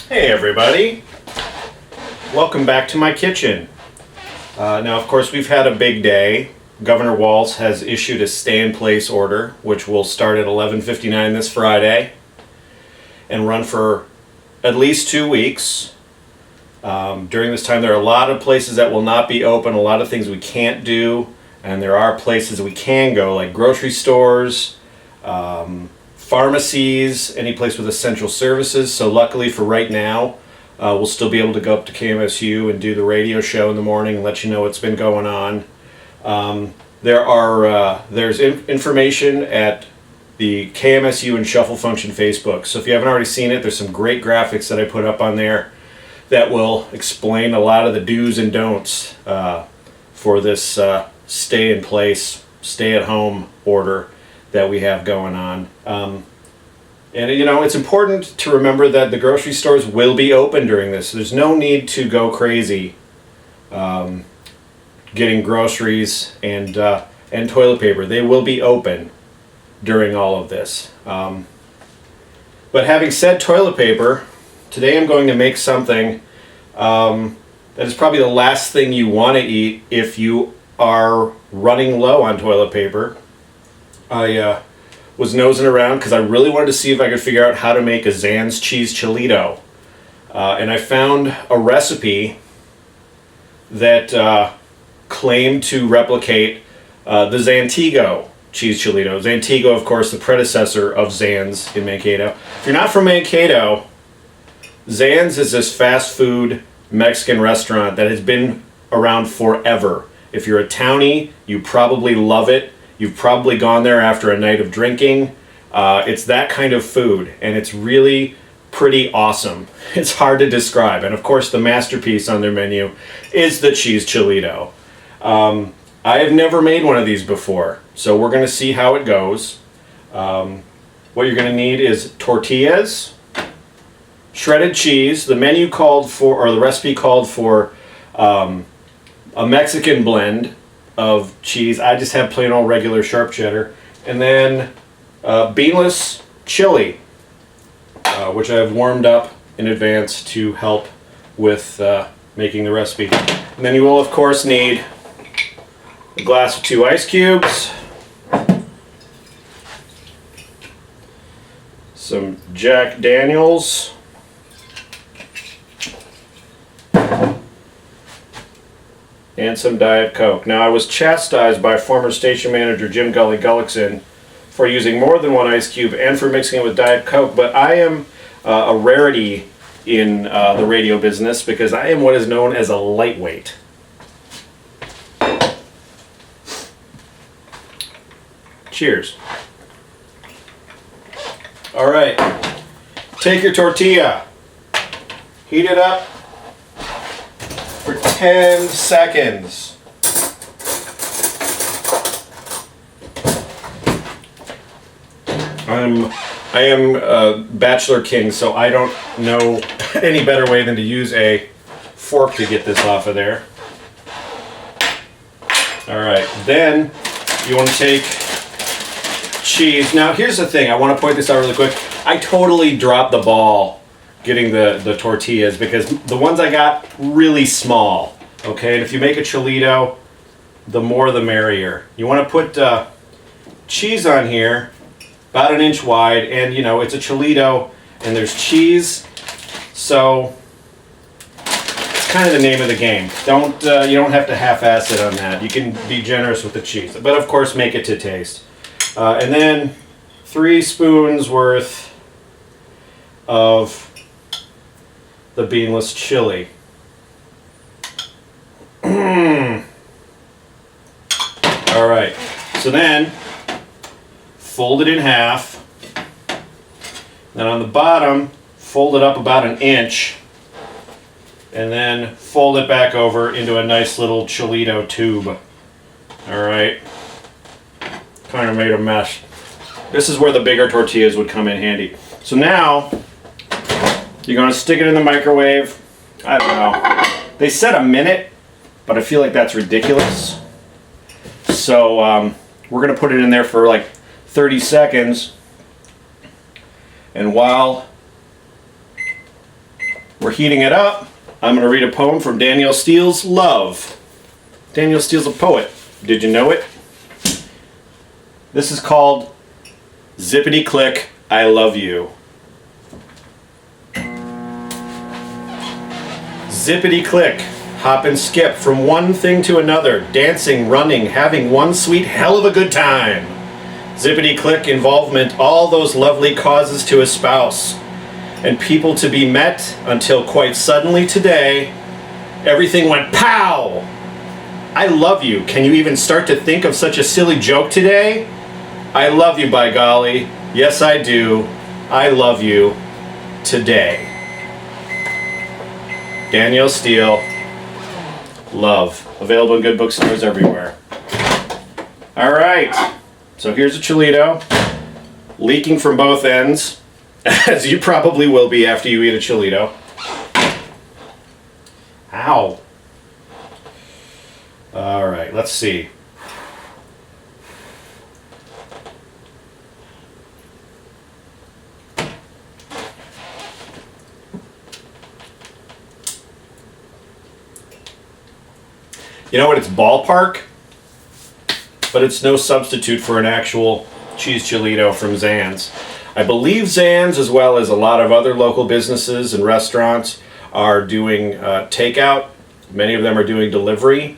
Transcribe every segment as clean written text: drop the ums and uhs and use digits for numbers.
Hey everybody, welcome back to my kitchen. Now of course we've had a big day. Governor Walz has issued a stay-in-place order which will start at 11:59 this Friday and run for at least 2 weeks. During this time there are a lot of places that will not be open, a lot of things we can't do, and there are places we can go like grocery stores, pharmacies, any place with essential services. So luckily for right now, we'll still be able to go up to KMSU and do the radio show in the morning and let you know what's been going on. There's information at the KMSU and Shuffle Function Facebook. So if you haven't already seen it, there's some great graphics that I put up on there that will explain a lot of the do's and don'ts for this stay-in-place, stay-at-home order that we have going on. And you know, it's important to remember that the grocery stores will be open during this. There's no need to go crazy getting groceries and toilet paper. They will be open during all of this. But having said toilet paper, today I'm going to make something that is probably the last thing you want to eat if you are running low on toilet paper. I was nosing around because I really wanted to see if I could figure out how to make a Zanz cheese Chilito. And I found a recipe that claimed to replicate the Zantigo cheese Chilito. Zantigo, of course, the predecessor of Zanz in Mankato. If you're not from Mankato, Zanz is this fast food Mexican restaurant that has been around forever. If you're a townie, you probably love it. You've probably gone there after a night of drinking. It's that kind of food, and it's really pretty awesome. It's hard to describe. And of course, the masterpiece on their menu is the cheese Chilito. I have never made one of these before, so we're going to see how it goes. What you're going to need is tortillas, shredded cheese. The menu called for, or the recipe called for, a Mexican blend of cheese. I just have plain old regular sharp cheddar, and then beanless chili, which I've warmed up in advance to help with making the recipe. And then you will of course need a glass of 2 ice cubes, some Jack Daniels, and some Diet Coke. Now, I was chastised by former station manager Jim Gully Gullickson for using more than 1 ice cube and for mixing it with Diet Coke, but I am a rarity in the radio business because I am what is known as a lightweight. Cheers. All right, take your tortilla, heat it up for 10 seconds. I am a bachelor king, so I don't know any better way than to use a fork to get this off of there. Alright, then you want to take cheese. Now here's the thing, I want to point this out really quick. I totally dropped the ball getting the tortillas because the ones I got really small. Okay, and if you make a Chilito, the more the merrier. You want to put cheese on here about 1 inch wide, and you know it's a Chilito and there's cheese, so it's kind of the name of the game. You don't have to half-ass it on that. You can be generous with the cheese, but of course make it to taste. And then 3 spoons worth of the beanless chili. All right, so then fold it in half. Then on the bottom, fold it up about 1 inch, and then fold it back over into a nice little Chilito tube. All right, kind of made a mess. This is where the bigger tortillas would come in handy. So now you're going to stick it in the microwave. I don't know. They said a minute, but I feel like that's ridiculous. So we're going to put it in there for like 30 seconds. And while we're heating it up. I'm going to read a poem from Danielle Steele's Love. Danielle Steele's a poet. Did you know it? This is called Zippity Click, I Love You. Zippity click, hop and skip from one thing to another, dancing, running, having one sweet hell of a good time. Zippity click involvement, all those lovely causes to espouse, and people to be met until quite suddenly today, everything went pow! I love you. Can you even start to think of such a silly joke today? I love you, by golly. Yes, I do. I love you today. Danielle Steele, Love. Available in good bookstores everywhere. All right. So here's a Chilito. Leaking from both ends, as you probably will be after you eat a Chilito. Ow. All right, let's see. You know what? It's ballpark, but it's no substitute for an actual cheese Chilito from Zanz. I believe Zanz, as well as a lot of other local businesses and restaurants, are doing takeout. Many of them are doing delivery.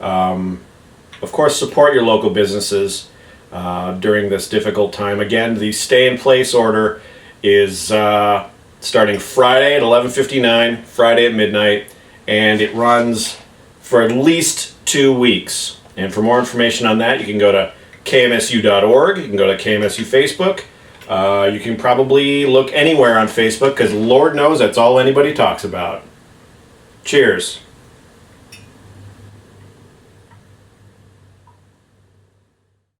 Of course, support your local businesses during this difficult time. Again, the stay-in-place order is starting Friday at 11:59, Friday at midnight, and it runs for at least 2 weeks. And for more information on that, you can go to kmsu.org, you can go to KMSU Facebook. You can probably look anywhere on Facebook, because Lord knows that's all anybody talks about. Cheers.